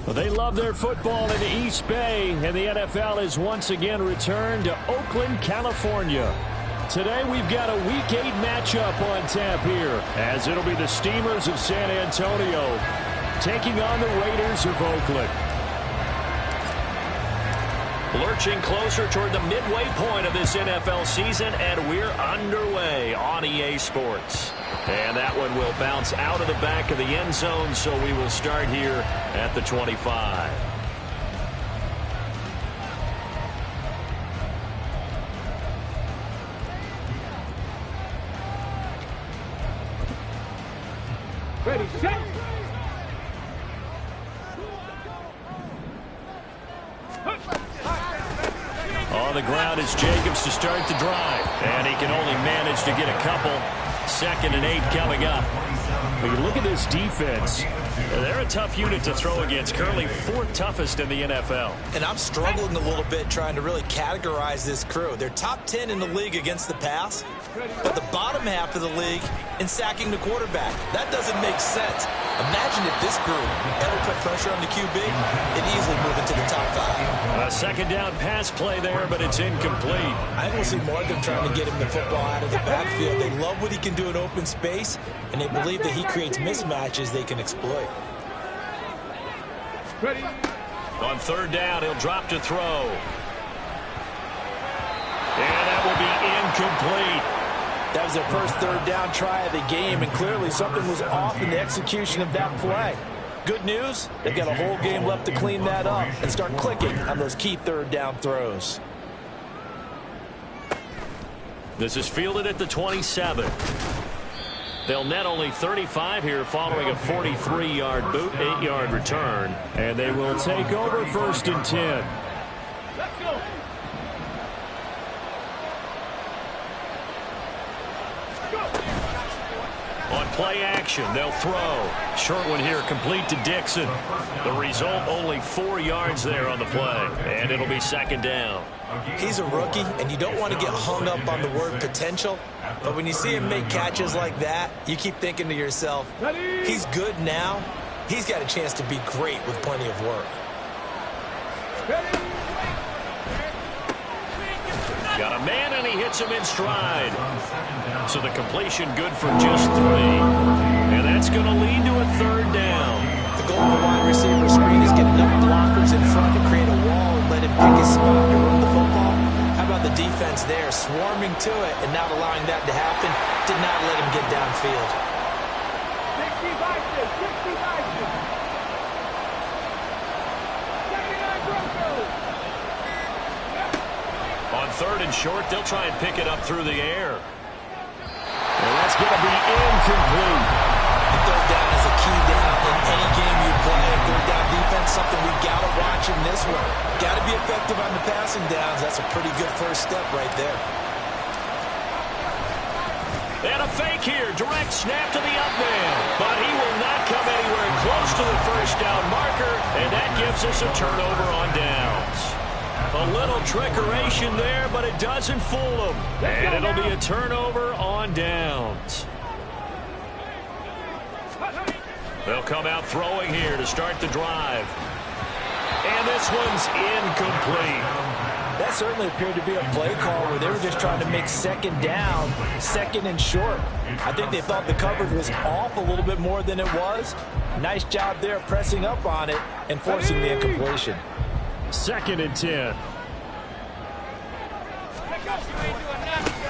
Well, they love their football in the East Bay, and the NFL is once again returned to Oakland, California. Today we've got a Week 8 matchup on tap here, as it'll be the Steamers of San Antonio taking on the Raiders of Oakland. Lurching closer toward the midway point of this NFL season, and we're underway on EA Sports. And that one will bounce out of the back of the end zone, so we will start here at the 25. Ready, set. On the ground is Jacobs to start the drive. And he can only manage to get a couple. 2nd and 8 coming up. When you look at this defense, they're a tough unit to throw against. Currently 4th toughest in the NFL. And I'm struggling a little bit trying to really categorize this crew. They're top 10 in the league against the pass, but the bottom half of the league in sacking the quarterback. That doesn't make sense. Imagine if this group ever put pressure on the QB, it'd easily move into the top 5. A 2nd down pass play there, but it's incomplete. I think we'll see more of them trying to get him the football out of the backfield. They love what he can do in open space, and they believe that he creates mismatches they can exploit. Ready. On 3rd down, he'll drop to throw. And that will be incomplete. That was their first 3rd down try of the game, and clearly something was off in the execution of that play. Good news, they've got a whole game left to clean that up and start clicking on those key 3rd down throws. This is fielded at the 27. They'll net only 35 here following a 43-yard boot, 8-yard return. And they will take over 1st and 10. Let's go. On play action, they'll throw. Short one here, complete to Dixon. The result, only 4 yards there on the play. And it'll be 2nd down. He's a rookie, and you don't want to get hung up on the word potential. But when you see him make catches like that, you keep thinking to yourself, he's good now. He's got a chance to be great with plenty of work. Got a man, and he hits him in stride. So the completion good for just 3. And that's going to lead to a 3rd down. The goal of a wide receiver screen is get enough blockers in front to create a wall and let him pick his spot to run the football. How about the defense there, swarming to it and not allowing that to happen? Did not let him get downfield. 65. On 3rd and short, they'll try and pick it up through the air. And that's going to be incomplete. The 3rd down is a key down in any game you play. 3rd down defense, something we got to watch in this one. Got to be effective on the passing downs. That's a pretty good first step right there. And a fake here. Direct snap to the up man. But he will not come anywhere close to the 1st down marker. And that gives us a turnover on downs. A little trickeration there, but it doesn't fool them. And it'll be a turnover on downs. They'll come out throwing here to start the drive. And this one's incomplete. That certainly appeared to be a play call where they were just trying to make 2nd down, 2nd and short. I think they thought the coverage was off a little bit more than it was. Nice job there pressing up on it and forcing the incompletion. 2nd and 10.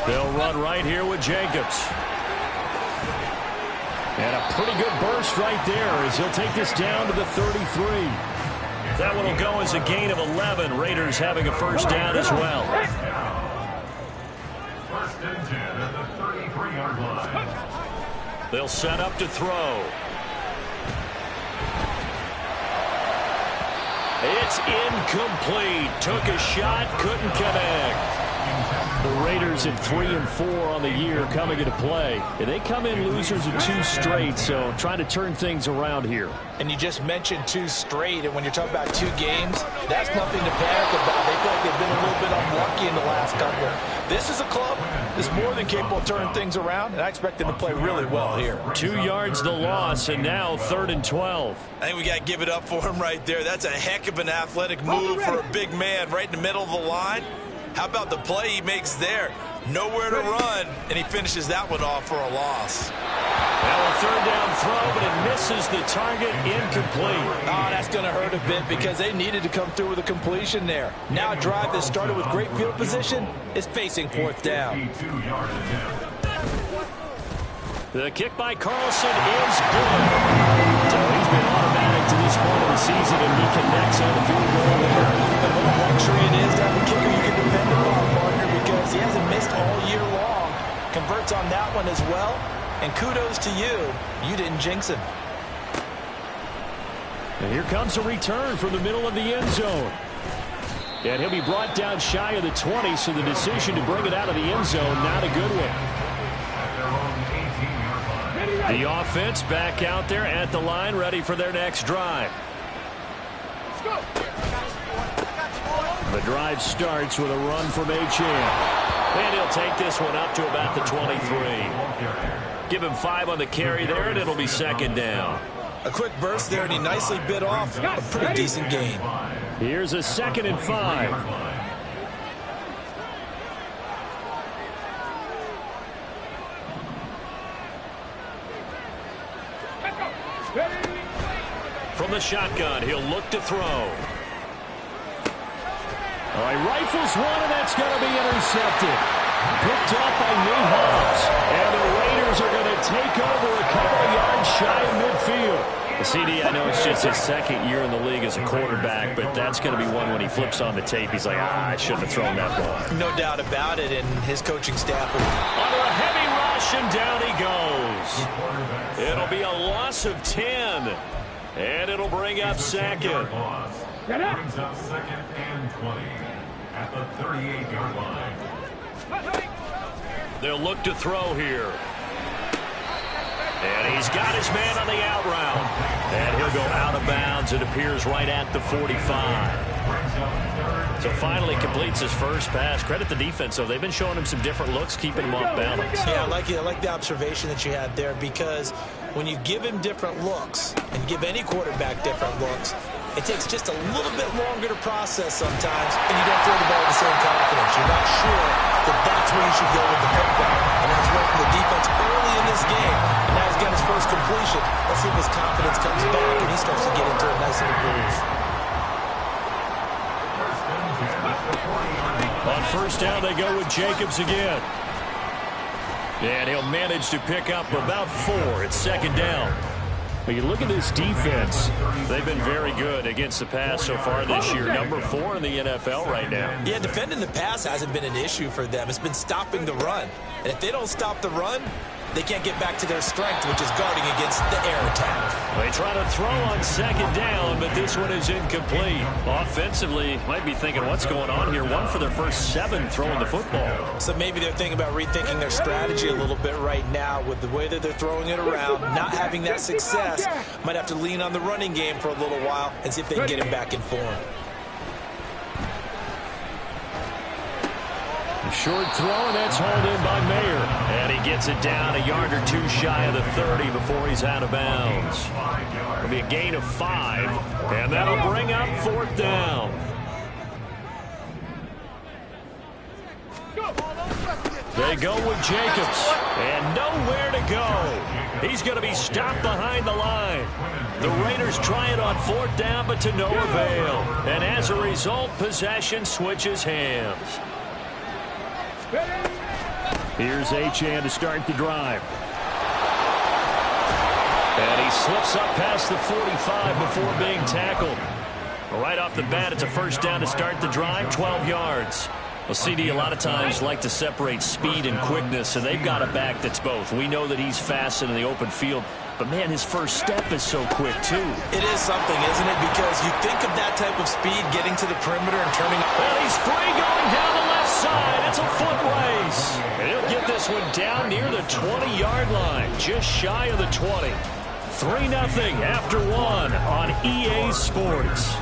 They'll run right here with Jacobs. And a pretty good burst right there as he'll take this down to the 33. That one will go as a gain of 11. Raiders having a 1st down as well. 1st and 10 at the 33-yard line. They'll set up to throw. It's incomplete. Took a shot, couldn't connect. The Raiders at 3-4 on the year coming into play. And they come in losers of 2 straight, so trying to turn things around here. And you just mentioned 2 straight, and when you're talking about 2 games, that's nothing to panic about. They feel like they've been a little bit unlucky in the last couple. This is a club is more than capable of turning things around, and I expect them to play really well here. 2 yards the loss, and now 3rd and 12. I think we got to give it up for him right there. That's a heck of an athletic move for a big man right in the middle of the line. How about the play he makes there? Nowhere to run, and he finishes that one off for a loss. Now a 3rd down throw, but it misses the target, incomplete. Oh, that's going to hurt a bit because they needed to come through with a completion there. Now a drive that started with great field position is facing 4th down. The kick by Carlson is good. So he's been automatic to this point of the season, and he connects on the field goal there. And what a luxury it is to have a kicker you can depend upon, partner, because he hasn't missed all year long. Converts on that one as well. And kudos to you. You didn't jinx him. And here comes a return from the middle of the end zone. And he'll be brought down shy of the 20, so the decision to bring it out of the end zone, not a good one. The offense back out there at the line, ready for their next drive. The drive starts with a run from Achane. And he'll take this one up to about the 23. Give him 5 on the carry there, and it'll be 2nd down. A quick burst there, and he nicely bit off a pretty decent gain. Here's a 2nd and 5. From the shotgun, he'll look to throw. All right, rifles one, and that's going to be intercepted. Picked up by Nate Hobbs. And the Raiders are going to take over a couple of yards shy of midfield. The CD, I know it's just his 2nd year in the league as a quarterback, but that's going to be one when he flips on the tape. He's like, I shouldn't have thrown that ball. No doubt about it, and his coaching staff will... Under a heavy rush, and down he goes. It'll be a loss of 10, and it'll bring up 2nd. Brings up 2nd and 20 at the 38-yard line. They'll look to throw here. And he's got his man on the out route. And he'll go out of bounds. It appears right at the 45. So finally completes his first pass. Credit the defense, though. They've been showing him some different looks, keeping him off balance. Yeah, I like the observation that you had there, because when you give him different looks and give any quarterback different looks, it takes just a little bit longer to process sometimes, and you don't throw the ball with the same confidence. You're not sure that that's where you should go with the football. And that's where from the defense early in this game. And now he's got his first completion. Let's see if his confidence comes back and he starts to get into a nice little groove. On 1st down, they go with Jacobs again. And he'll manage to pick up about 4. It's 2nd down. But you look at this defense, they've been very good against the pass so far this year. Number 4 in the NFL right now. Yeah, defending the pass hasn't been an issue for them. It's been stopping the run. And if they don't stop the run, they can't get back to their strength, which is guarding against the air attack. They try to throw on 2nd down, but this one is incomplete. Offensively, might be thinking, what's going on here? 1 for their first 7 throwing the football. So maybe they're thinking about rethinking their strategy a little bit right now with the way that they're throwing it around, not having that success. Might have to lean on the running game for a little while and see if they can get him back in form. Short throw, and that's hauled in by Mayer. And he gets it down a yard or 2 shy of the 30 before he's out of bounds. It'll be a gain of 5, and that'll bring up 4th down. They go with Jacobs, and nowhere to go. He's going to be stopped behind the line. The Raiders try it on 4th down, but to no avail. And as a result, possession switches hands. Here's Achane to start the drive. And he slips up past the 45 before being tackled. Right off the bat, it's a 1st down to start the drive, 12 yards. Well, CD a lot of times like to separate speed and quickness, and they've got a back that's both. We know that he's fast in the open field, but, man, his first step is so quick, too. It is something, isn't it? Because you think of that type of speed getting to the perimeter and turning. Well, he's free going down the left side. It's a foot race. And he'll get this one down near the 20-yard line, just shy of the 20. 3-0 after 1 on EA Sports.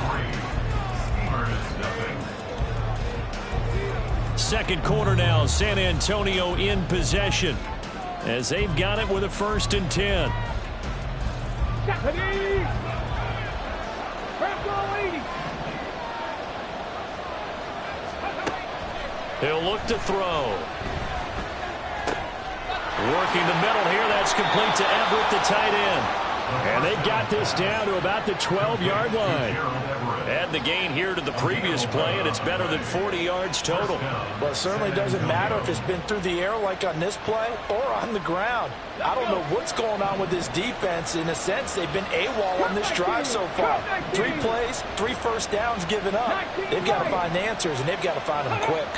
second quarter now. San Antonio in possession as they've got it with a 1st and 10. He'll look to throw. Working the middle here. That's complete to Everett, the tight end. And they've got this down to about the 12-yard line. Add the gain here to the previous play, and it's better than 40 yards total. Well, it certainly doesn't matter if it's been through the air like on this play or on the ground. I don't know what's going on with this defense. In a sense, they've been AWOL on this drive so far. 3 plays, 3 first downs given up. They've got to find answers, and they've got to find them quick.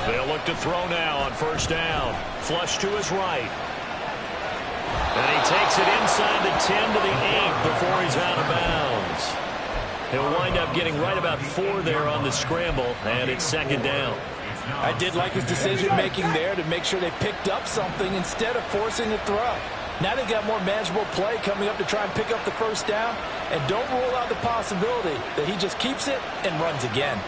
They'll look to throw now on 1st down. Flush to his right. And he takes it inside the 10 to the 8 before he's out of bounds. He'll wind up getting right about 4 there on the scramble, and it's 2nd down. I did like his decision-making there to make sure they picked up something instead of forcing the throw. Now they've got more manageable play coming up to try and pick up the 1st down, and don't rule out the possibility that he just keeps it and runs again.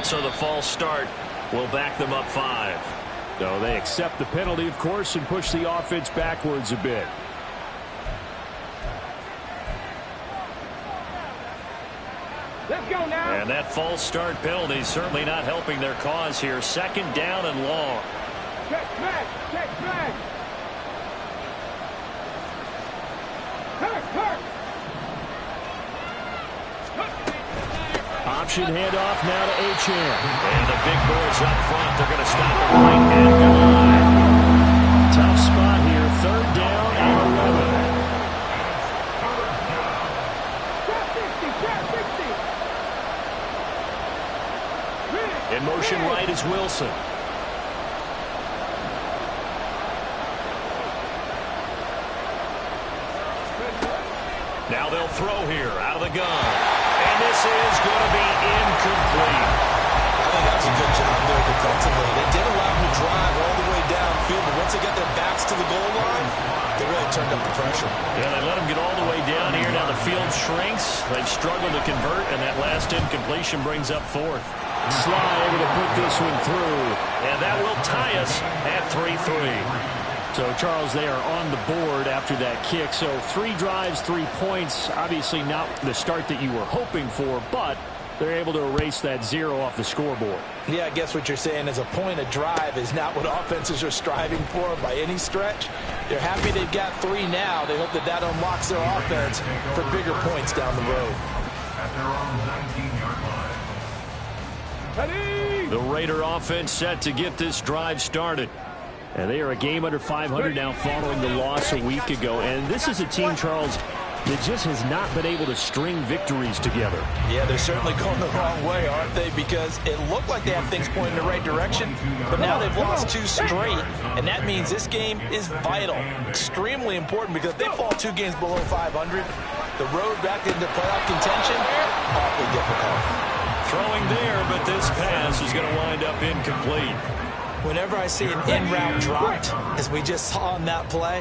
So the false start will back them up 5. So they accept the penalty, of course, and push the offense backwards a bit. Let's go now. And that false start penalty is certainly not helping their cause here. 2nd down and long. Check back. Check back. Hurt. Option handoff now to Achane. And the big boys up front. They're going to stop the right at the line. Tough spot here. 3rd down and 11. In motion right is Wilson. Now they'll throw here out of the gun. And this is going to be incomplete. I think that's a good job there defensively. They did allow him to drive all the way downfield, but once they got their backs to the goal line, they really turned up the pressure. Yeah, they let him get all the way down here. Now the field shrinks. They've struggled to convert, and that last incompletion brings up 4th. Sly able to put this one through. And that will tie us at 3-3. So, Charles, they are on the board after that kick. So 3 drives, 3 points. Obviously not the start that you were hoping for, but they're able to erase that 0 off the scoreboard. Yeah, I guess what you're saying is a point a drive is not what offenses are striving for by any stretch. They're happy they've got 3 now. They hope that that unlocks their offense for bigger points down the road. At their own 19-yard line. The Raider offense set to get this drive started. And they are a game under 500 now following the loss a week ago. And this is a team, Charles, that just has not been able to string victories together. Yeah, they're certainly going the wrong way, aren't they? Because it looked like they have things pointing in the right direction, but now they've lost 2 straight, and that means this game is vital, extremely important, because if they fall 2 games below 500, the road back into playoff contention, awfully difficult. Throwing there, but this pass is going to wind up incomplete. Whenever I see an in-route dropped, as we just saw in that play,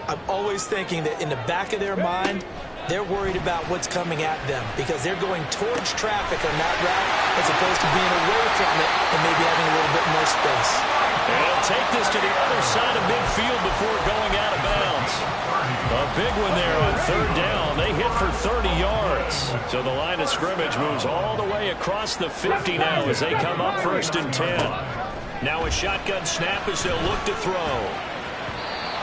I'm always thinking that in the back of their mind, they're worried about what's coming at them because they're going towards traffic on that route as opposed to being away from it and maybe having a little bit more space. And he'll take this to the other side of midfield before going out of bounds. A big one there on 3rd down. They hit for 30 yards. So the line of scrimmage moves all the way across the 50 now as they come up 1st and 10. Now a shotgun snap as they'll look to throw.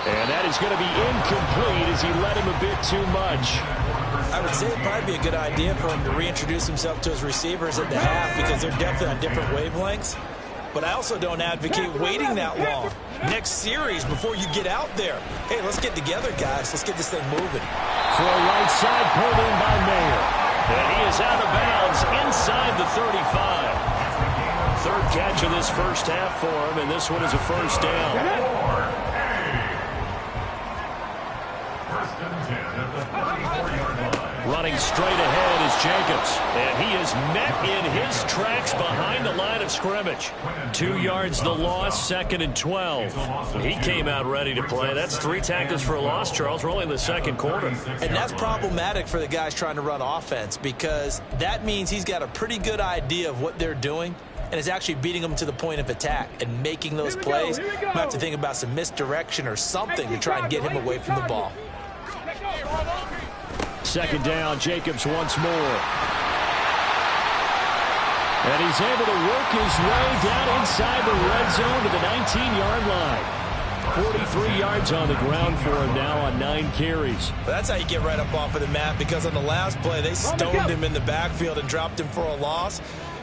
And that is going to be incomplete as he led him a bit too much. I would say it'd probably be a good idea for him to reintroduce himself to his receivers at the half because they're definitely on different wavelengths. But I also don't advocate waiting that long. Next series before you get out there. Hey, let's get together, guys. Let's get this thing moving. For a right side, pulled in by Mayer. And he is out of bounds inside the 35. 3rd catch of this first half for him, and this one is a 1st down. 1st and 10 at the 34-yard line. Running straight ahead is Jacobs, and he is met in his tracks behind the line of scrimmage. 2 yards the loss, 2nd and 12. He came out ready to play. That's 3 tackles for a loss, Charles. We're only in the 2nd quarter. And that's problematic for the guys trying to run offense because that means he's got a pretty good idea of what they're doing. and is actually beating them to the point of attack and making those plays. You might have to think about some misdirection or something to try and get him away from the ball. Second down, Jacobs once more. And he's able to work his way down inside the red zone to the 19-yard line. 43 yards on the ground for him now on 9 carries. Well, that's how you get right up off of the mat, because on the last play, they stoned him in the backfield and dropped him for a loss.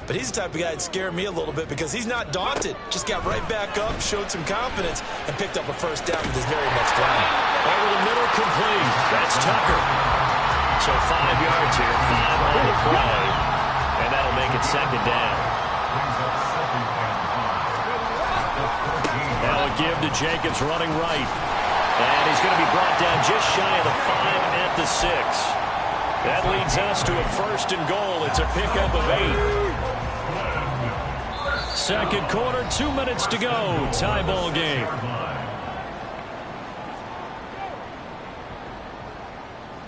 But he's the type of guy that scared me a little bit because he's not daunted. Just got right back up, showed some confidence, and picked up a first down with his very next drive. Over the middle, complete. That's Tucker. So 5 yards here, 5 on the play, and that'll make it second down. Now a give to Jacobs running right. And he's going to be brought down just shy of the 5 at the 6. That leads us to a first and goal. It's a pickup of 8. Second quarter, 2 minutes to go. Tie ball game.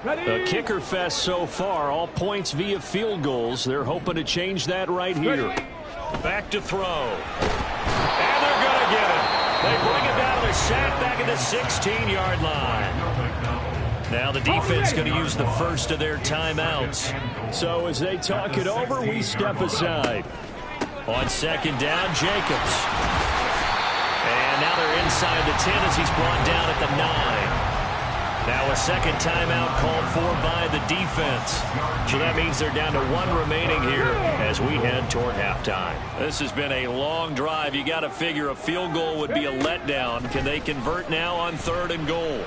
A kicker fest so far. All points via field goals. They're hoping to change that right here. Back to throw. And they're going to get it. They bring it down to the sack back at the 16-yard line. Now the defense going to use the first of their timeouts. So as they talk it over, we step aside. On second down, Jacobs. And now they're inside the 10 as he's brought down at the 9. Now a second timeout called for by the defense. So that means they're down to 1 remaining here as we head toward halftime. This has been a long drive. You got to figure a field goal would be a letdown. Can they convert now on 3rd and goal?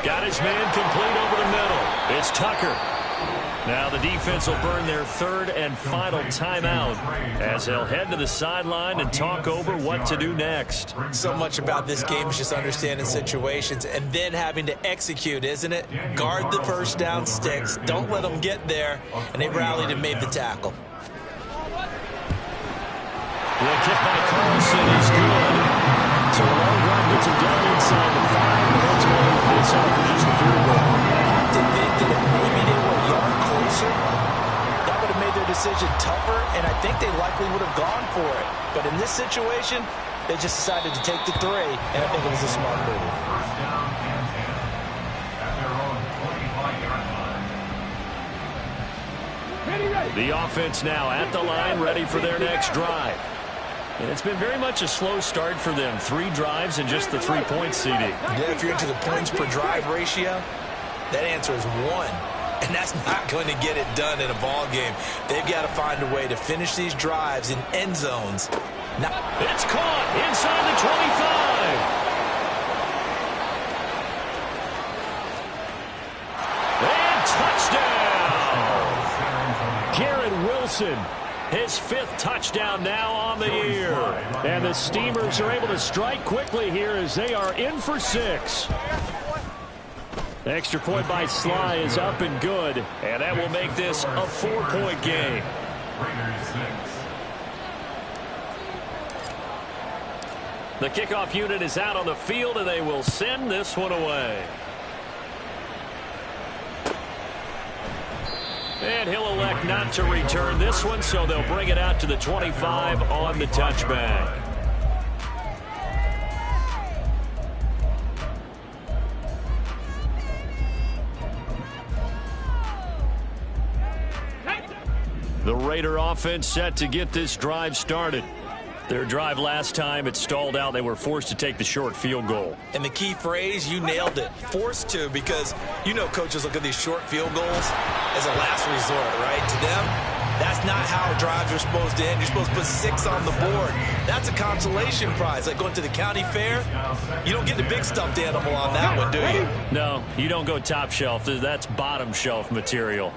Got his man complete over the middle. It's Tucker. Now the defense will burn their 3rd and final timeout as they'll head to the sideline and talk over what to do next. So much about this game is just understanding situations and then having to execute, isn't it? Guard the first down sticks. Don't let them get there. And they rallied and made the tackle. The kick by Carlson is good. So a long run gets him down inside the 5, but ultimately it's out for just the field goal. I think that if maybe they were a yard closer, that would have made their decision tougher, and I think they likely would have gone for it. But in this situation, they just decided to take the 3, and I think it was a smart move. First down and 10 at their own 25-yard line. The offense now at the line, ready for their next drive. And it's been very much a slow start for them. 3 drives and just the 3-point CD. Yeah, if you're into the points per drive ratio, that answer is 1. And that's not going to get it done in a ball game. They've got to find a way to finish these drives in end zones. Now, it's caught inside the 25. And touchdown! Garrett Wilson. His 5th touchdown now on the year. And the Steamers are able to strike quickly here as they are in for 6. The extra point by Sly is up and good. And that will make this a 4-point game. The kickoff unit is out on the field, and they will send this one away. And he'll elect not to return this one, so they'll bring it out to the 25 on the touchback. The Raider offense set to get this drive started. Their drive last time, it stalled out. They were forced to take the short field goal. And the key phrase, you nailed it, forced to, because you know coaches look at these short field goals as a last resort, right? To them, that's not how drives are supposed to end. You're supposed to put 6 on the board. That's a consolation prize. Like going to the county fair, you don't get the big stuffed animal on that one, do you? No, you don't go top shelf. That's bottom shelf material.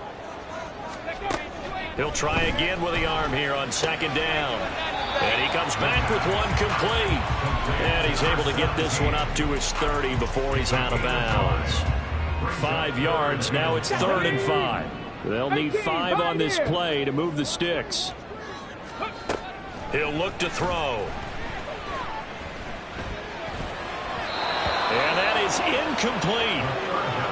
He'll try again with the arm here on second down. And he comes back with one complete. And he's able to get this one up to his 30 before he's out of bounds. 5 yards. Now it's 3rd and 5. They'll need 5 on this play to move the sticks. He'll look to throw. And that is incomplete.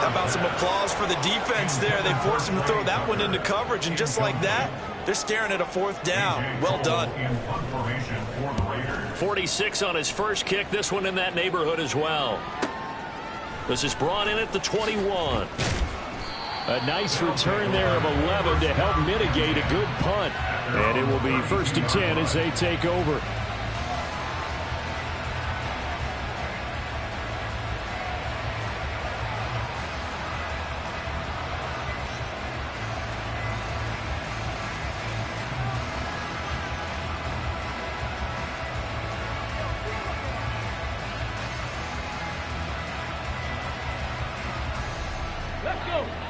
How about some applause for the defense there? They forced him to throw that one into coverage, and just like that, They're staring at a fourth down. Well done. 46 on his first kick. This one in that neighborhood as well. This is brought in at the 21. A nice return there of 11 to help mitigate a good punt. And it will be 1st and 10 as they take over.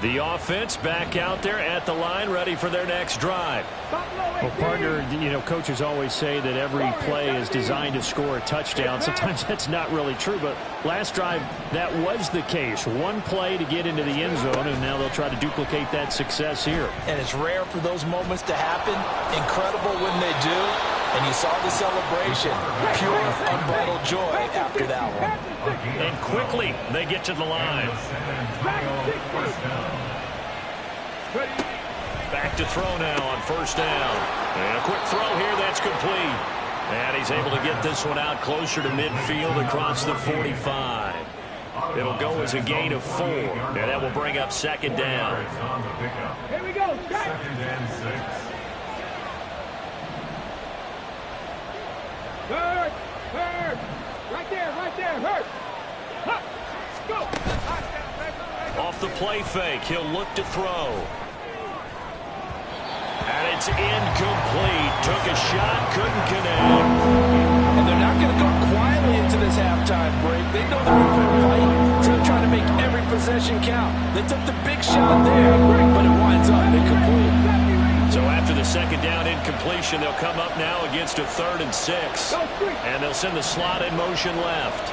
The offense back out there at the line, ready for their next drive. Well, partner, coaches always say that every play is designed to score a touchdown. Sometimes that's not really true, but last drive, that was the case. One play to get into the end zone, and now they'll try to duplicate that success here. And it's rare for those moments to happen. Incredible when they do. And you saw the celebration. Pure, unbridled joy after that one. And quickly, they get to the line. Back to throw now on 1st down. And a quick throw here, that's complete. And he's able to get this one out closer to midfield across the 45. It'll go as a gain of 4. And that will bring up 2nd down. Here we go. 2nd and 6. Hurt. Right there. Hurt. Go. Off the play fake, he'll look to throw. And it's incomplete. Took a shot, couldn't connect. And they're not going to go quietly into this halftime break. They know they're in for a fight, so they're trying to make every possession count. They took the big shot there, but it winds up incomplete. So after the 2nd down incompletion, they'll come up now against a 3rd and 6. And they'll send the slot in motion left.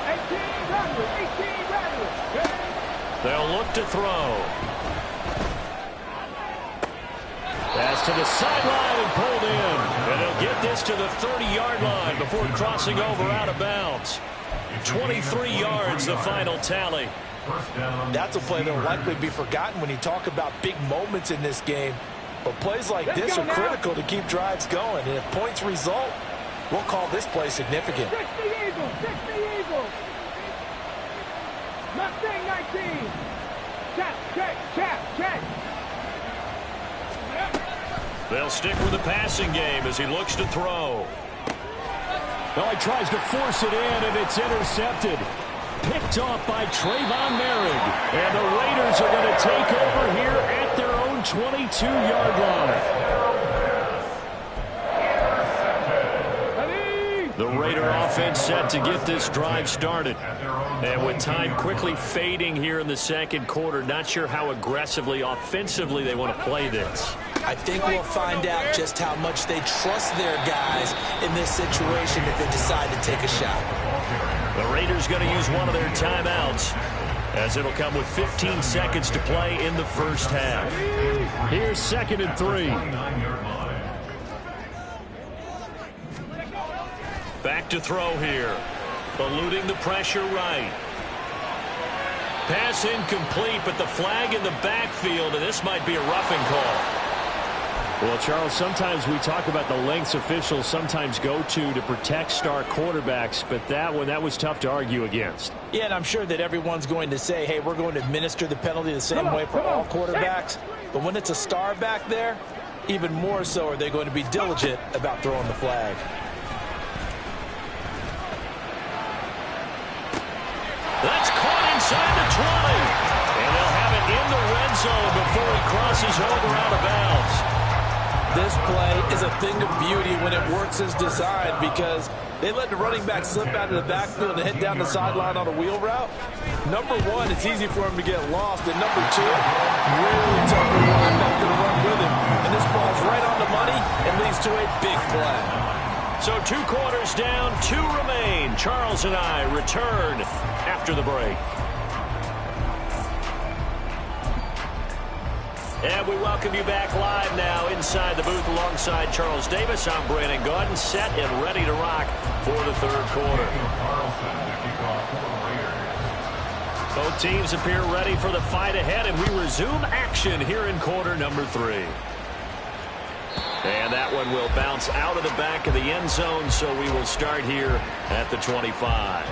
18 rattlers. They'll look to throw. Pass to the sideline and pulled in. And they'll get this to the 30-yard line before crossing over out of bounds. 23 yards, the final tally. That's a play that will likely be forgotten when you talk about big moments in this game. But plays like this are critical to keep drives going. And if points result, we'll call this play significant. 60 Eagles. Mustang 19. Check. They'll stick with the passing game as he looks to throw. Well, he tries to force it in, and it's intercepted. Picked off by Trayvon Merrick. And the Raiders are going to take over here at their own 22-yard line. The Raider offense set to get this drive started. And with time quickly fading here in the 2nd quarter, not sure how aggressively, offensively they want to play this. I think we'll find out just how much they trust their guys in this situation if they decide to take a shot. The Raiders going to use one of their timeouts as it'll come with 15 seconds to play in the 1st half. Here's 2nd and 3. Back to throw here. Eluding the pressure right. Pass incomplete, but the flag in the backfield, and this might be a roughing call. Well, Charles, sometimes we talk about the lengths officials sometimes go to protect star quarterbacks, but that one, that was tough to argue against. Yeah, and I'm sure that everyone's going to say, hey, we're going to administer the penalty the same way for all quarterbacks. But when it's a star back there, even more so are they going to be diligent about throwing the flag. That's caught inside the 20. And they'll have it in the red zone before he crosses over out of bounds. This play is a thing of beauty when it works as designed because they let the running back slip out of the backfield and head down the sideline on a wheel route. Number one, it's easy for him to get lost. And number two, really tough for the linebacker to run with him. And this ball's right on the money and leads to a big play. So 2 quarters down, 2 remain. Charles and I return after the break. And we welcome you back live now inside the booth alongside Charles Davis. I'm Brandon Gaudin, set and ready to rock for the 3rd quarter. Both teams appear ready for the fight ahead, and we resume action here in quarter number 3. And that one will bounce out of the back of the end zone, so we will start here at the 25.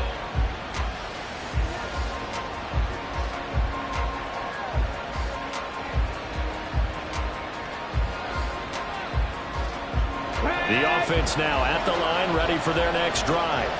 The offense now at the line, ready for their next drive.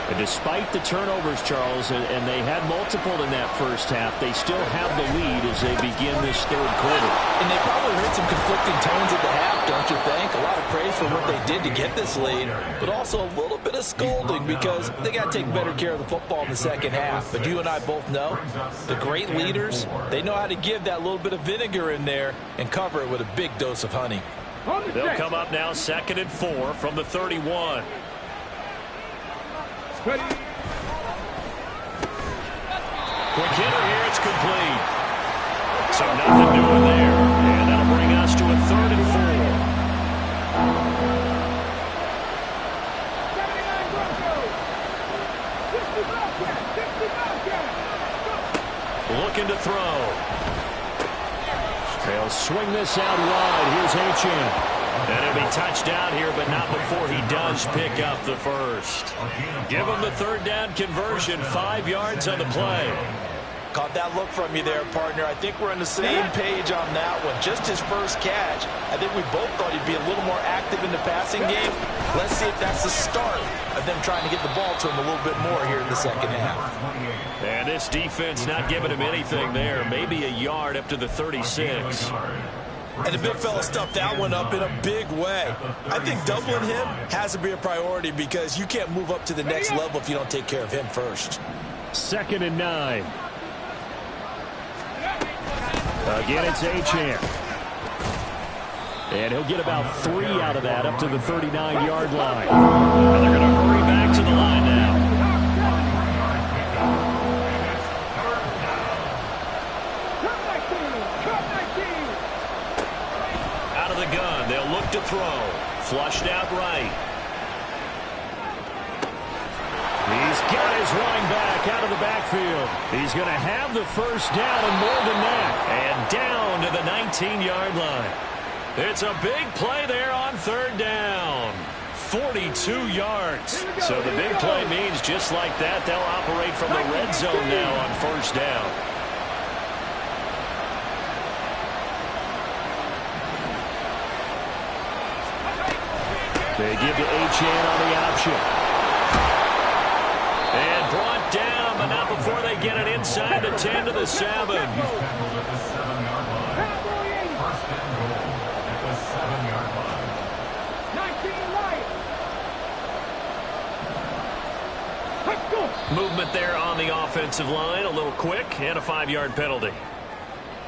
And despite the turnovers, Charles, and they had multiple in that first half, they still have the lead as they begin this third quarter. And they probably heard some conflicting tones at the half, don't you think? A lot of praise for what they did to get this lead, but also a little bit of scolding because they got to take better care of the football in the second half. But you and I both know the great leaders, they know how to give that little bit of vinegar in there and cover it with a big dose of honey. They'll come up now 2nd and 4 from the 31. Ready. Quick hitter here, it's complete. So nothing doing there. And that'll bring us to a 3rd and 4. 79 Broncos. 60 Bobcats. 60 Bobcats. Looking to throw. They'll swing this out wide. Here's Achane. And he'll be touched down here, but not before he does pick up the first. Give him the 3rd down conversion, 5 yards on the play. Caught that look from you there, partner. I think we're on the same page on that one. Just his first catch. I think we both thought he'd be a little more active in the passing game. Let's see if that's the start of them trying to get the ball to him a little bit more here in the second half. And this defense not giving him anything there. Maybe a yard up to the 36. And the big fella stuffed that one up in a big way. I think doubling him has to be a priority because you can't move up to the next level if you don't take care of him first. 2nd and 9. Again, it's Achane. And he'll get about 3 out of that up to the 39-yard line. And they're going to hurry back to the line now. Out of the gun, they'll look to throw. Flushed out right. He's got his running back out of the backfield. He's going to have the first down and more than that. And down to the 19-yard line. It's a big play there on 3rd down. 42 yards. So the big play means just like that, they'll operate from the red zone now on 1st down. They give to Achane on the option. And brought down, but not before they get it inside the 10 to the 7. Movement there on the offensive line, a little quick, and a 5-yard penalty.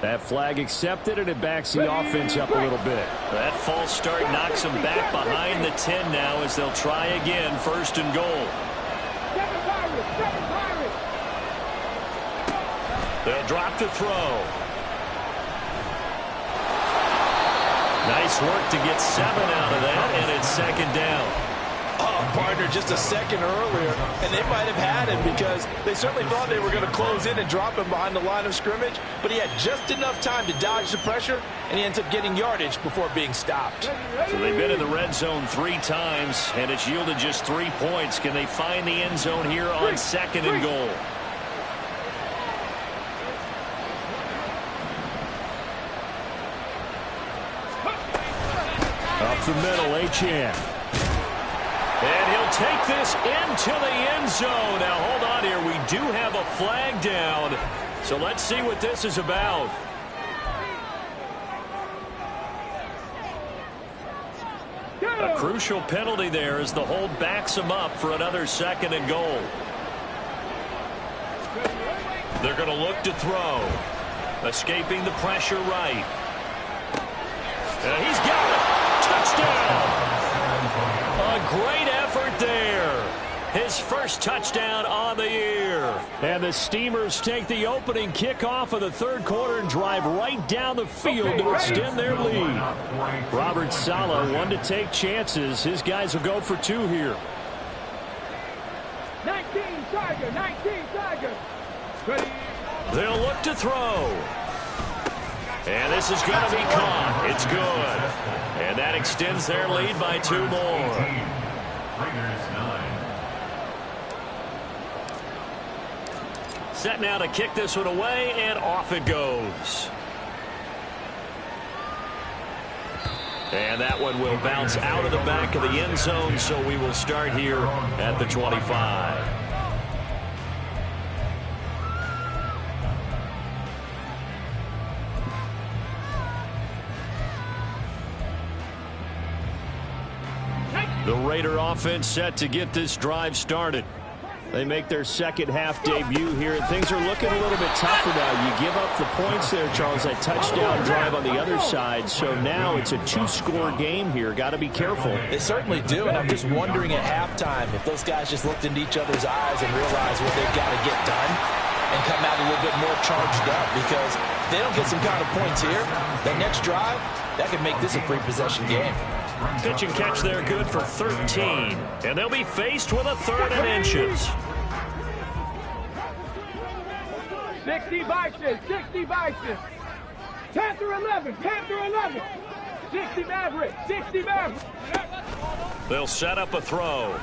That flag accepted, and it backs the offense up a little bit. That false start knocks them back behind the 10 now as they'll try again, 1st and goal. They'll drop to throw. Nice work to get 7 out of that, and it's 2nd down. Partner just a second earlier, and they might have had him because they certainly thought they were going to close in and drop him behind the line of scrimmage, but he had just enough time to dodge the pressure, and he ends up getting yardage before being stopped. So they've been in the red zone 3 times, and it's yielded just 3 points. Can they find the end zone here on 2nd and goal? Up the middle, Achane. And he'll take this into the end zone. Now, hold on here. We do have a flag down. So let's see what this is about. A crucial penalty there as the hold backs him up for another 2nd and goal. They're going to look to throw. Escaping the pressure right. And he's got it. Touchdown. A great effort there. His first touchdown on the year. And the Steamers take the opening kickoff of the 3rd quarter and drive right down the field to extend their lead. Robert Saleh, one to take chances. His guys will go for 2 here. 19 Tiger, 19 Tiger. Ready. They'll look to throw. And this is going to be caught. It's good. And that extends their lead by 2 more. Raiders 9. Set now to kick this one away, and off it goes. And that one will bounce out of the back of the end zone, so we will start here at the 25. The Raider offense set to get this drive started. They make their second half debut here, and things are looking a little bit tougher now. You give up the points there, Charles, that touchdown drive on the other side. So now it's a 2-score game here. Got to be careful. They certainly do, and I'm just wondering at halftime if those guys just looked into each other's eyes and realized what they've got to get done and come out a little bit more charged up, because if they don't get some kind of points here, that next drive, that could make this a 3-possession game. Pitch and catch there good for 13. And they'll be faced with a 3rd and inches. 60 Vikings, 60 Vikings. Panther 11, Panther 11. 60 Maverick, 60 Maverick. They'll set up a throw. All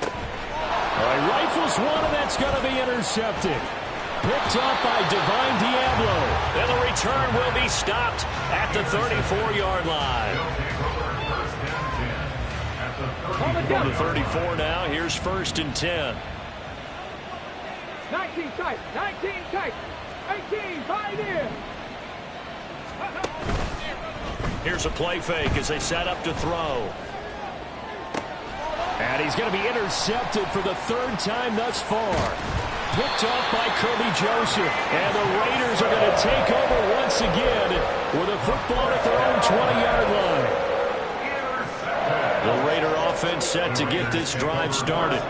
right, rifles one, and that's going to be intercepted. Picked up by Divine Diablo. And the return will be stopped at the 34-yard line. From the 34 now, here's 1st and 10. 19 tight, 19 tight. 18, tight in. Here's a play fake as they set up to throw. And he's going to be intercepted for the 3rd time thus far. Picked off by Kirby Joseph. And the Raiders are going to take over once again with a football at their own 20-yard line. The Raider offense set to get this drive started.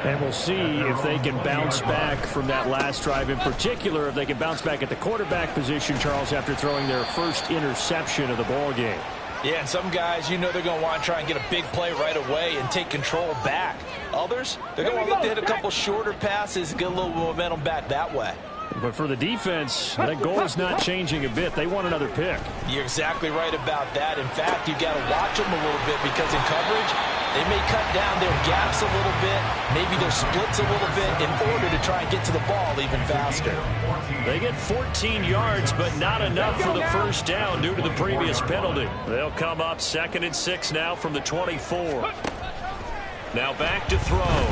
And we'll see if they can bounce back from that last drive. In particular, if they can bounce back at the quarterback position, Charles, after throwing their first interception of the ball game. Yeah, and some guys, you know they're going to want to try and get a big play right away and take control back. Others, they're going to look to hit a couple shorter passes, get a little momentum back that way. But for the defense, that goal is not changing a bit. They want another pick. You're exactly right about that. In fact, you've got to watch them a little bit, because in coverage, they may cut down their gaps a little bit, maybe their splits a little bit, in order to try and get to the ball even faster. They get 14 yards, but not enough for the first down due to the previous penalty. They'll come up 2nd and 6 now from the 24. Now back to throw.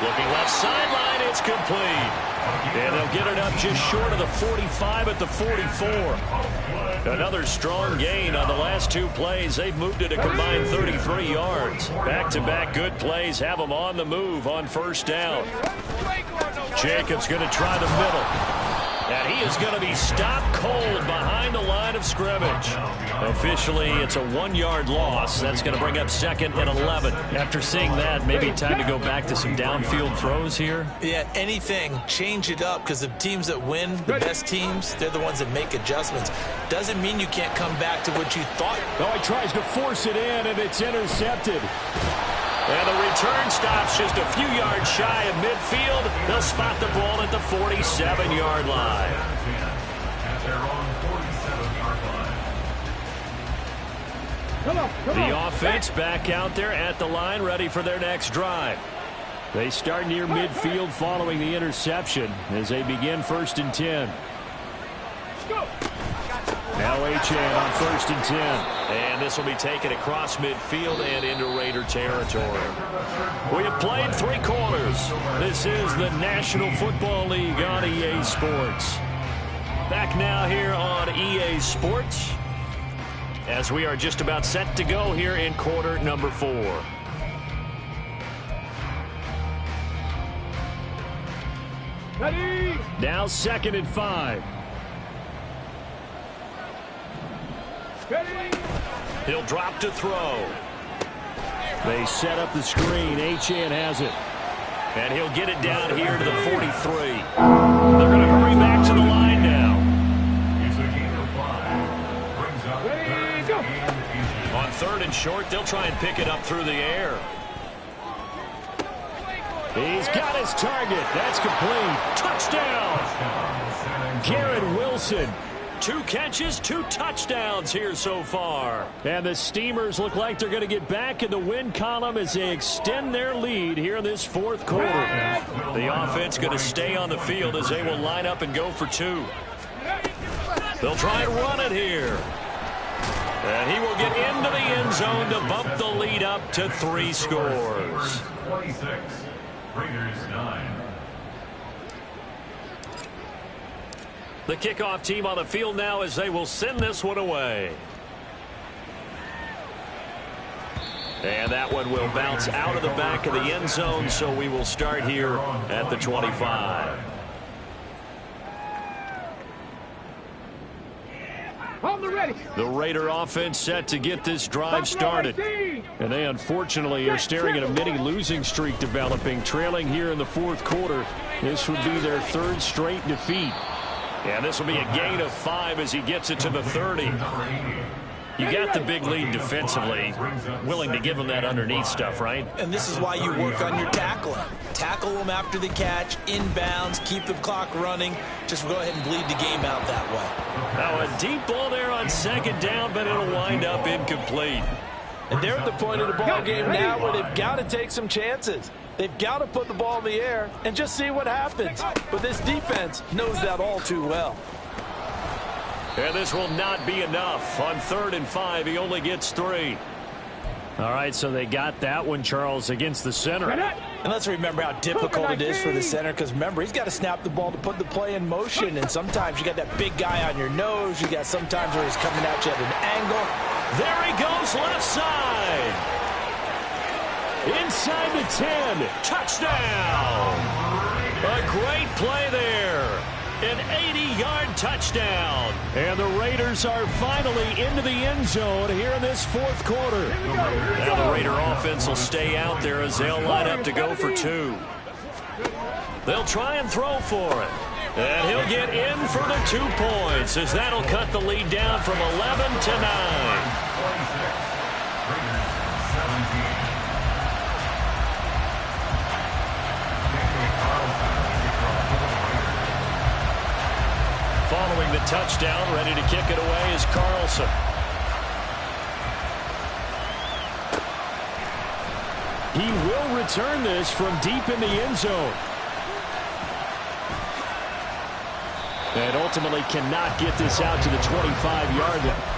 Looking left sideline, it's complete. And they'll get it up just short of the 45 at the 44. Another strong gain on the last 2 plays. They've moved it a combined 33 yards. Back-to-back good plays have them on the move on 1st down. Jacobs going to try the middle. And he is going to be stopped cold behind the line of scrimmage. Officially, it's a 1-yard loss. That's going to bring up 2nd and 11. After seeing that, maybe time to go back to some downfield throws here. Yeah, anything, change it up, because the teams that win, the best teams, they're the ones that make adjustments. Doesn't mean you can't come back to what you thought. Oh, he tries to force it in, and it's intercepted. And the return stops just a few yards shy of midfield. They'll spot the ball at the 47-yard line. At their own 47-yard line. The offense back out there at the line, ready for their next drive. They start near midfield following the interception as they begin 1st and 10. Now Achane on 1st and 10. And this will be taken across midfield and into Raider territory. We have played 3 quarters. This is the National Football League on EA Sports. Back now here on EA Sports, as we are just about set to go here in quarter number 4. Ready? Now 2nd and 5. Ready? He'll drop to throw. They set up the screen. Achane has it. And he'll get it down here to the 43. They're going to hurry back to the line now. It's a gain of 5. Brings up Ready, go. On 3rd and short, they'll try and pick it up through the air. He's got his target. That's complete. Touchdown. Garrett Wilson. 2 catches, 2 touchdowns here so far. And the Steamers look like they're going to get back in the win column as they extend their lead here in this fourth quarter. The offense going to stay on the field as they will line up and go for 2. They'll try and run it here. And he will get into the end zone to bump the lead up to 3 scores. 26, Raiders 9. The kickoff team on the field now as they will send this one away. And that one will bounce out of the back of the end zone, so we will start here at the 25. The Raider offense set to get this drive started. And they unfortunately are staring at a mini losing streak developing, trailing here in the fourth quarter. This would be their 3rd straight defeat. And this will be a gain of 5 as he gets it to the 30. You got the big lead defensively, willing to give them that underneath stuff, right? And this is why you work on your tackling. Tackle them after the catch, inbounds, keep the clock running. Just go ahead and bleed the game out that way. Now a deep ball there on 2nd down, but it'll wind up incomplete. And they're at the point of the ball game now where they've got to take some chances. They've got to put the ball in the air and just see what happens. But this defense knows that all too well. And this will not be enough. On 3rd and 5, he only gets 3. All right, so they got that one, Charles, against the center. And let's remember how difficult it is for the center, because remember, he's got to snap the ball to put the play in motion, and sometimes you got that big guy on your nose. You got sometimes where he's coming at you at an angle. There he goes, left side. Inside the 10. Touchdown. A great play there. An 80-yard touchdown. And the Raiders are finally into the end zone here in this fourth quarter. Now the Raider offense will stay out there as they'll line up to go for 2. They'll try and throw for it. And he'll get in for the 2 points as that'll cut the lead down from 11 to 9. Following the touchdown, ready to kick it away is Carlson. He will return this from deep in the end zone. And ultimately cannot get this out to the 25-yard line.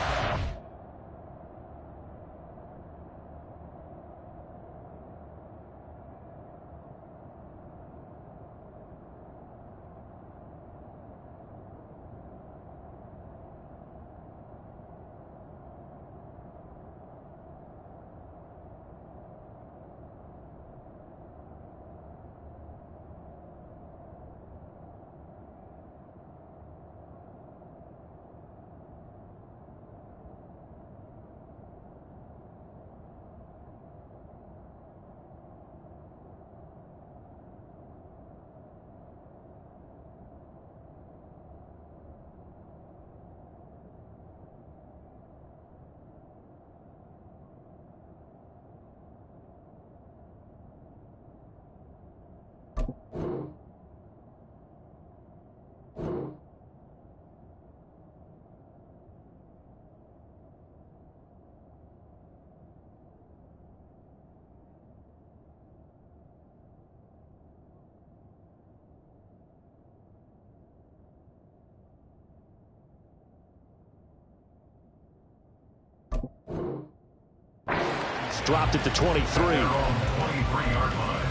Dropped at the 23. 23-yard line.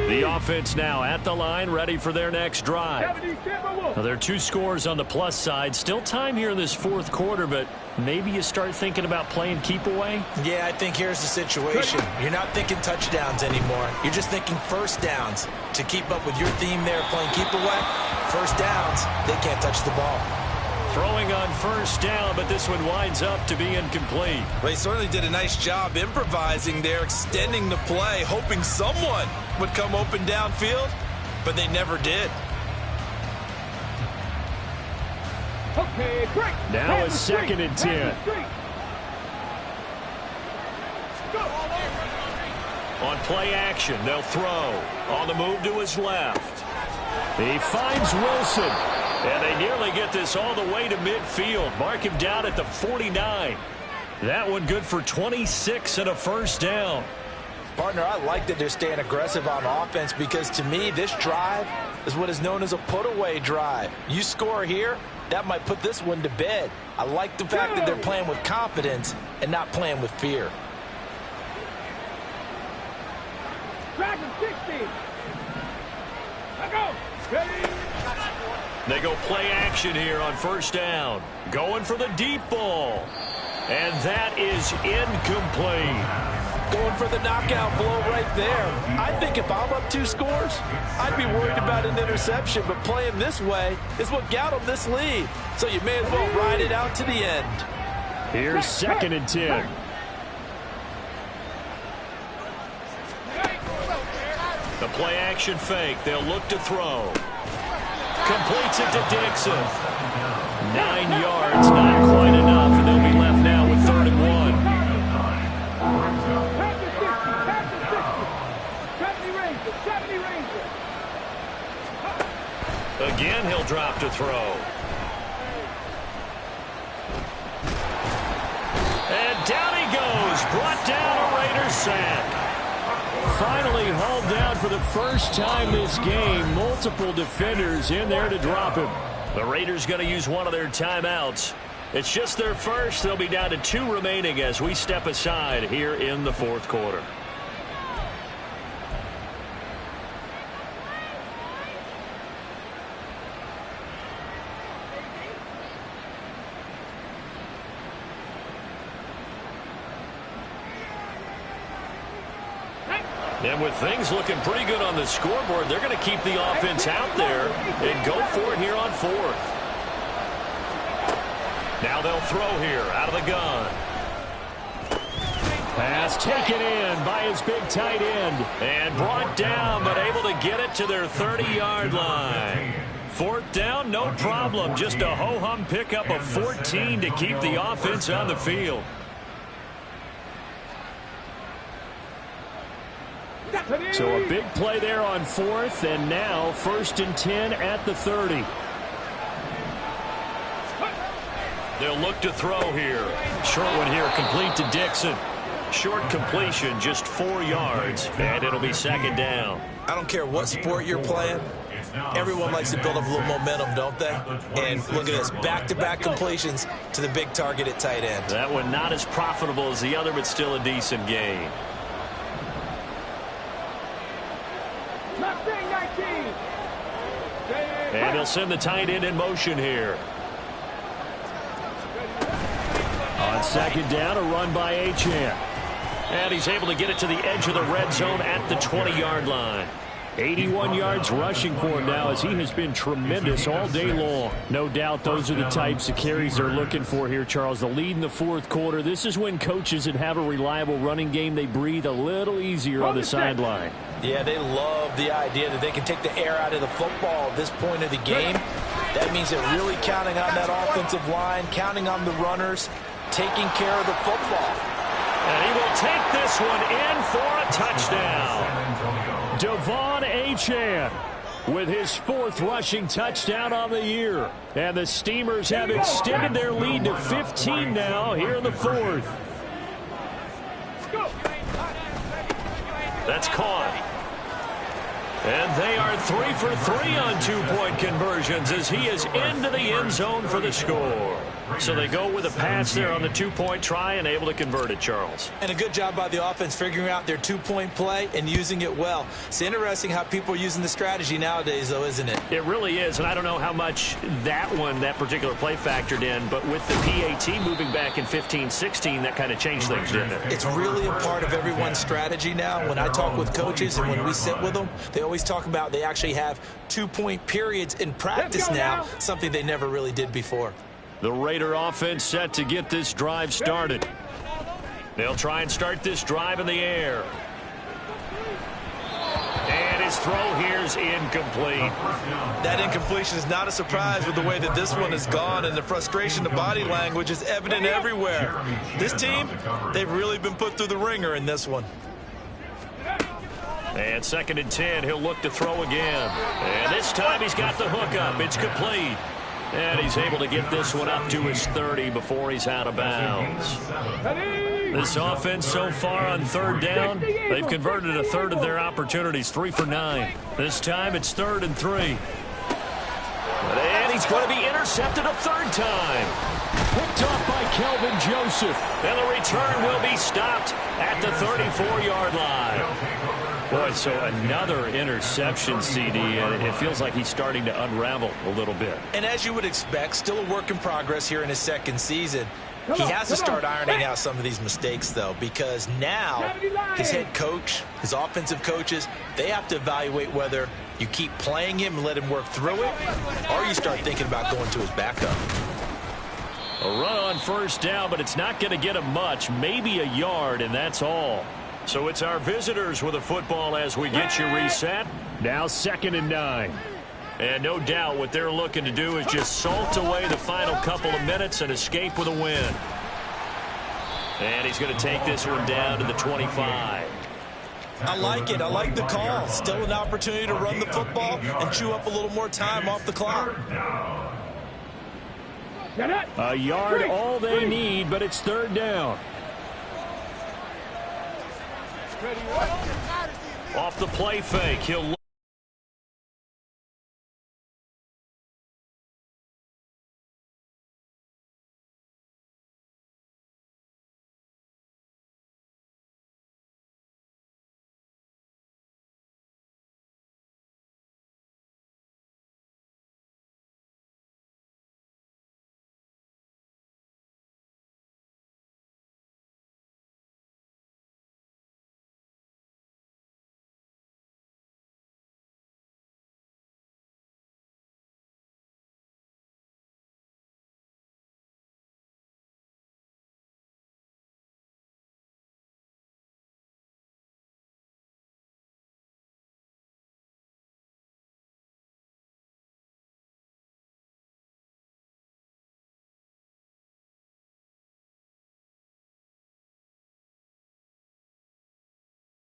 The offense now at the line, ready for their next drive. Now, there are 2 scores on the plus side. Still time here in this fourth quarter, but maybe you start thinking about playing keep away? Yeah, I think here's the situation. You're not thinking touchdowns anymore. You're just thinking first downs. To keep up with your theme there, playing keep away, first downs, they can't touch the ball. Throwing on first down, but this one winds up to be incomplete. Well, he certainly did a nice job improvising there, extending the play, hoping someone would come open downfield, but they never did. Okay, break. Now a 2nd and 10. On play action, they'll throw. On the move to his left. He finds Wilson. And they nearly get this all the way to midfield. Mark him down at the 49. That one good for 26 and a first down. Partner, I like that they're staying aggressive on offense because to me, this drive is what is known as a put-away drive. You score here, that might put this one to bed. I like the fact that they're playing with confidence and not playing with fear. Dragon 60. Let go. Ready. They go play action here on first down. Going for the deep ball. And that is incomplete. Going for the knockout blow right there. I think if I'm up 2 scores, I'd be worried about an interception, but playing this way is what got them this lead. So you may as well ride it out to the end. Here's 2nd and 10. The play action fake. They'll look to throw. Completes it to Dixon. 9 yards, not quite enough, and they'll be left now with 3rd and 1. Again, he'll drop to throw. And down he goes. Brought down a Raiders sack. Finally hauled down for the first time this game. Multiple defenders in there to drop him. The Raiders going to use one of their timeouts. It's just their first. They'll be down to 2 remaining as we step aside here in the 4th quarter. And with things looking pretty good on the scoreboard, they're going to keep the offense out there and go for it here on 4th. Now they'll throw here out of the gun. Pass taken in by his big tight end. And brought down, but able to get it to their 30-yard line. 4th down, no problem. Just a ho-hum pickup of 14 to keep the offense on the field. So a big play there on 4th, and now 1st and 10 at the 30. They'll look to throw here. Short one here, complete to Dixon. Short completion, just 4 yards, and it'll be 2nd down. I don't care what sport you're playing. Everyone likes to build up a little momentum, don't they? And look at this, back-to-back completions to the big target at tight end. That one not as profitable as the other, but still a decent gain. And he'll send the tight end in motion here. On 2nd down, a run by Achane. And he's able to get it to the edge of the red zone at the 20-yard line. 81 yards rushing for him now as he has been tremendous all day long. No doubt those are the types of carries they're looking for here, Charles. The lead in the 4th quarter. This is when coaches that have a reliable running game, they breathe a little easier on the sideline. Yeah, they love the idea that they can take the air out of the football at this point of the game. That means they're really counting on that offensive line, counting on the runners, taking care of the football. And he will take this one in for a touchdown. Devon Achane with his 4th rushing touchdown on the year. And the Steamers have extended their lead to 15 now here in the 4th. That's caught. And they are 3 for 3 on 2-point conversions as he is into the end zone for the score. So they go with a pass there on the 2-point try and able to convert it, Charles. And a good job by the offense figuring out their 2-point play and using it well. It's interesting how people are using the strategy nowadays, though, isn't it? It really is, and I don't know how much that particular play factored in, but with the PAT moving back in 15-16, that kind of changed things, didn't it? It's really a part of everyone's strategy now. When I talk with coaches and when we sit with them, they always talk about they actually have 2-point periods in practice now, something they never really did before. The Raider offense set to get this drive started. They'll try and start this drive in the air. And his his throw here's incomplete. That incompletion is not a surprise with the way that this one has gone, and the frustration, the body language is evident everywhere. This team, they've really been put through the ringer in this one. And 2nd and 10, he'll look to throw again. And this time he's got the hook up. It's complete. And he's able to get this one up to his 30 before he's out of bounds. This offense so far on 3rd down, they've converted a third of their opportunities, 3 for 9. This time it's 3rd and 3. And he's going to be intercepted a 3rd time. Picked off by Kelvin Joseph. And the return will be stopped at the 34-yard line. Boy, so another interception, CD, and it feels like he's starting to unravel a little bit. And as you would expect, still a work in progress here in his 2nd season. He has to start ironing out some of these mistakes, though, because now his head coach, his offensive coaches, they have to evaluate whether you keep playing him and let him work through it, or you start thinking about going to his backup. A run on 1st down, but it's not going to get him much, maybe a yard, and that's all. So it's our visitors with a football as we get you reset. Now 2nd and 9. And no doubt what they're looking to do is just salt away the final couple of minutes and escape with a win. And he's going to take this one down to the 25. I like it. I like the call. Still an opportunity to run the football and chew up a little more time off the clock. A yard all they need, but it's 3rd down. Off the play fake, he'll look.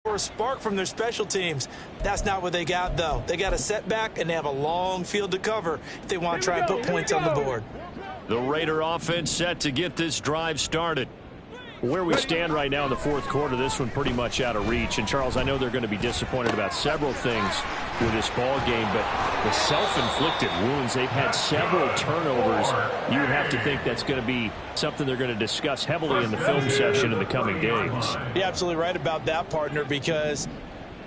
A spark from their special teams. That's not what they got, though. They got a setback, and they have a long field to cover if they want to try and put points on the board. The Raider offense set to get this drive started. Where we stand right now in the 4th quarter, this one pretty much out of reach. And, Charles, I know they're going to be disappointed about several things with this ball game, but the self-inflicted wounds, they've had several turnovers. You would have to think that's going to be something they're going to discuss heavily in the film session in the coming days. You're absolutely right about that, partner, because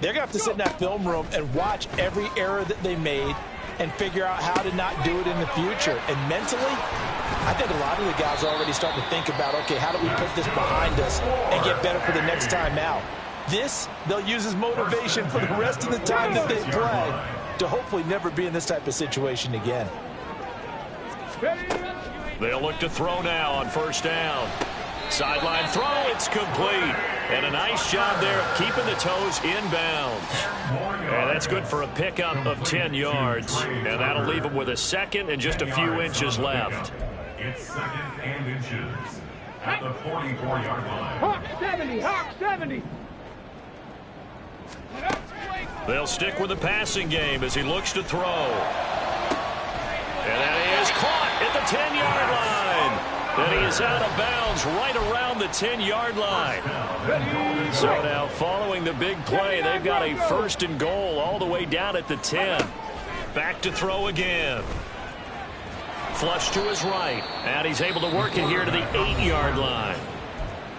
they're going to have to sit in that film room and watch every error that they made and figure out how to not do it in the future. And mentally, I think a lot of the guys are already starting to think about, okay, how do we put this behind us and get better for the next time out? This, they'll use as motivation for the rest of the time that they play to hopefully never be in this type of situation again. They'll look to throw now on 1st down. Sideline throw, it's complete. And a nice job there of keeping the toes inbounds. And that's good for a pickup of 10 yards. And that'll leave them with a 2nd and just a few inches left. It's 2nd and inches at the 44-yard line. Hawk 70, Hawk 70. They'll stick with the passing game as he looks to throw. And that is caught at the 10-yard line. And he is out of bounds right around the 10-yard line. So now following the big play, they've got a 1st and goal all the way down at the 10. Back to throw again. Flush to his right. And he's able to work it here to the 8-yard line.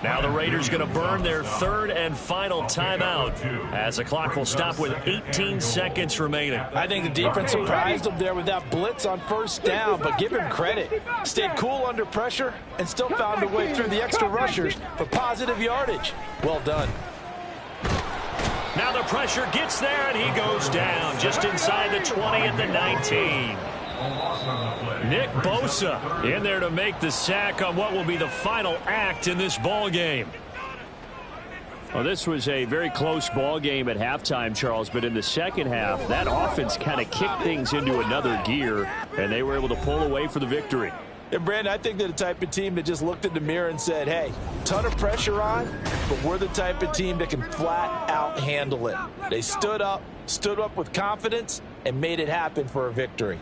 Now the Raiders going to burn their 3rd and final timeout as the clock will stop with 18 seconds remaining. I think the defense surprised them there with that blitz on 1st down, but give him credit. Stayed cool under pressure and still found a way through the extra rushers for positive yardage. Well done. Now the pressure gets there, and he goes down just inside the 20 at the 19. Nick Bosa in there to make the sack on what will be the final act in this ball game. Well, this was a very close ball game at halftime, Charles, but in the second half, that offense kind of kicked things into another gear, and they were able to pull away for the victory. And, Brandon, I think they're the type of team that just looked in the mirror and said, hey, ton of pressure on, but we're the type of team that can flat out handle it. They stood up with confidence, and made it happen for a victory.